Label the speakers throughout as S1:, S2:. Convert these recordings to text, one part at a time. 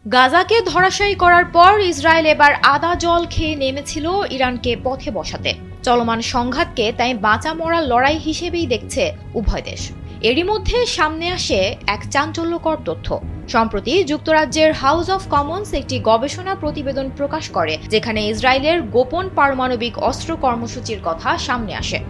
S1: গাজাকে ধরাশায়ী করার পর ইসরায়েল এবার আদা জল খেয়ে নেমেছিল ইরানকে পথে বসাতে। চলমান সংঘাতকে তাই বাঁচা মরা লড়াই হিসেবেই দেখছে উভয় দেশ। এরই মধ্যে সামনে আসে এক চাঞ্চল্যকর তথ্য। সম্প্রতি যুক্তরাজ্যের হাউস অব কমন্স একটি গবেষণা প্রতিবেদন প্রকাশ করে, যেখানে ইসরায়েলের গোপন পারমাণবিক অস্ত্র কর্মসূচির কথা সামনে আসে।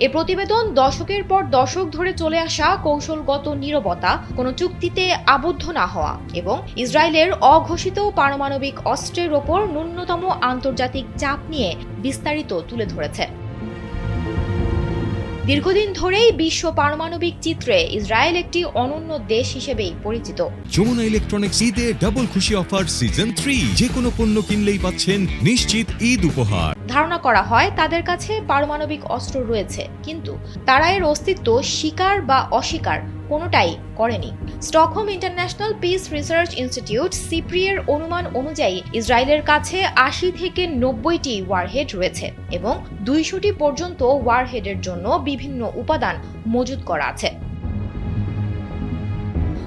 S1: এ প্রতিবেদন দশকের পর দশক ধরে চলে আসা কৌশলগত নীরবতা, কোনো চুক্তিতে আবদ্ধ না হওয়া এবং ইসরায়েলের অঘোষিত পারমাণবিক অস্ত্রের ওপর ন্যূনতম আন্তর্জাতিক চাপ নিয়ে বিস্তারিত তুলে ধরেছে। দীর্ঘদিন ধরেই বিশ্ব পারমাণবিক চিত্রে ইসরায়েল একটি অনন্য দেশ হিসেবেই পরিচিত।
S2: যমুনা ইলেকট্রনিক্স ঈদে ডাবল খুশি অফার সিজন 3, যে কোনো পণ্য কিনলেই পাচ্ছেন নিশ্চিত ঈদ উপহার।
S1: ধারণা করা হয় তাদের কাছে পারমাণবিক অস্ত্র রয়েছে, কিন্তু তারা এর অস্তিত্ব স্বীকার বা অস্বীকার কোনোটাই করেনি। Stockholm international piece research institute SIPRI এর অনুমান অনুযায়ী ইসরায়েলের কাছে ৮০ থেকে ৯০টি ওয়ারহেড রয়েছে এবং ২০০টি পর্যন্ত ওয়ারহেডের জন্য বিভিন্ন উপাদান মজুত করা আছে।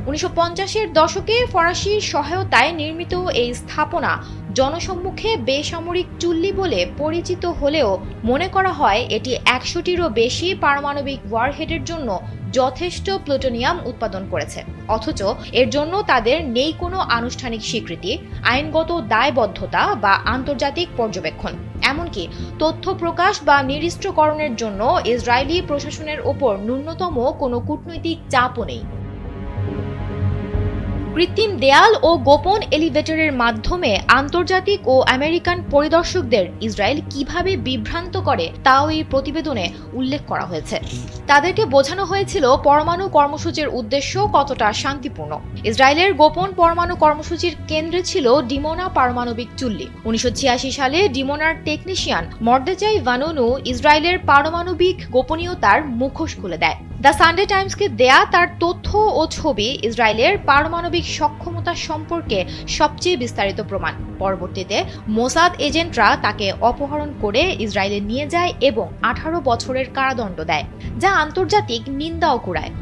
S1: ১৯৫০-এর দশকে ফরাসির সহায়তায় নির্মিত এই স্থাপনা জনসম্মুখে বেসামরিক চুল্লি বলে পরিচিত হলেও মনে করা হয় এটি ১০০টিরও বেশি পারমাণবিক ওয়ারহেডের জন্য যথেষ্ট প্লুটোনিয়াম উৎপাদন করেছে। অথচ এর জন্য তাদের নেই কোনো আনুষ্ঠানিক স্বীকৃতি, আইনগত দায়বদ্ধতা বা আন্তর্জাতিক পর্যবেক্ষণ। এমনকি তথ্য প্রকাশ বা নিরস্ত্রীকরণের জন্য ইসরায়েলি প্রশাসনের ওপর ন্যূনতম কোনো কূটনৈতিক চাপও নেই। কৃত্রিম দেয়াল ও গোপন এলিভেটরের মাধ্যমে আন্তর্জাতিক ও আমেরিকান পরিদর্শকদের ইসরায়েল কিভাবে বিভ্রান্ত করে তাও এই প্রতিবেদনে উল্লেখ করা হয়েছে। তাদেরকে বোঝানো হয়েছিল পরমাণু কর্মসূচির উদ্দেশ্য কতটা শান্তিপূর্ণ। ইসরায়েলের গোপন পরমাণু কর্মসূচির কেন্দ্রে ছিল ডিমোনা পারমাণবিক চুল্লি। ১৯৮৬ সালে ডিমোনার টেকনিশিয়ান মর্দেচাই ভানুনু ইসরায়েলের পারমাণবিক গোপনীয়তার মুখোশ খুলে দেয়। দ্য সানডে টাইমসকে দেয়া তার তথ্য ও ছবি ইসরায়েলের পারমাণবিক সক্ষমতা সম্পর্কে সবচেয়ে বিস্তারিত প্রমাণ। পরবর্তীতে মোসাদ এজেন্টরা তাকে অপহরণ করে ইসরায়েলে নিয়ে যায় এবং ১৮ বছরের কারাদণ্ড দেয়, যা আন্তর্জাতিক নিন্দাও কুড়ায়।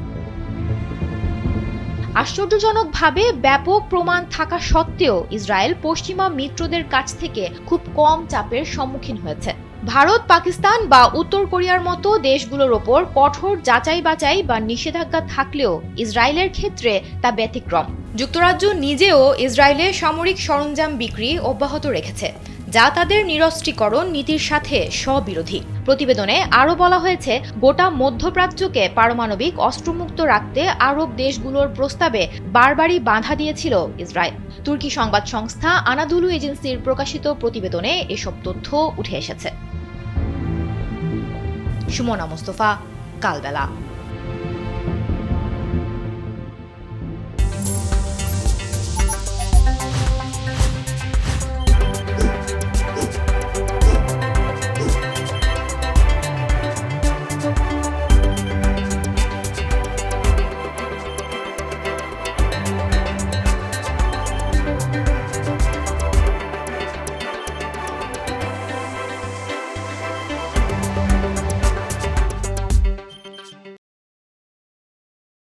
S1: আশ্চর্যজনকভাবে ব্যাপক প্রমাণ থাকা সত্ত্বেও ইসরায়েল পশ্চিমা মিত্রদের কাছ থেকে খুব কম চাপের সম্মুখীন হয়েছে। ভারত, পাকিস্তান বা উত্তর কোরিয়ার মতো দেশগুলোর ওপর কঠোর যাচাই বাছাই বা নিষেধাজ্ঞা থাকলেও ইসরায়েলের ক্ষেত্রে তা ব্যতিক্রম। যুক্তরাজ্য নিজেও ইসরায়েলে সামরিক সরঞ্জাম বিক্রি অব্যাহত রেখেছে, যা তাদের নিরস্ত্রীকরণ নীতির সাথে স্ববিরোধী। প্রতিবেদনে আরও বলা হয়েছে, গোটা মধ্যপ্রাচ্যকে পারমাণবিক অস্ত্রমুক্ত রাখতে আরব দেশগুলোর প্রস্তাবে বারবারই বাধা দিয়েছিল ইসরায়েল। তুর্কি সংবাদ সংস্থা আনাদুলু এজেন্সির প্রকাশিত প্রতিবেদনে এসব তথ্য উঠে এসেছে। সুমনা মুস্তফা, কালবেলা।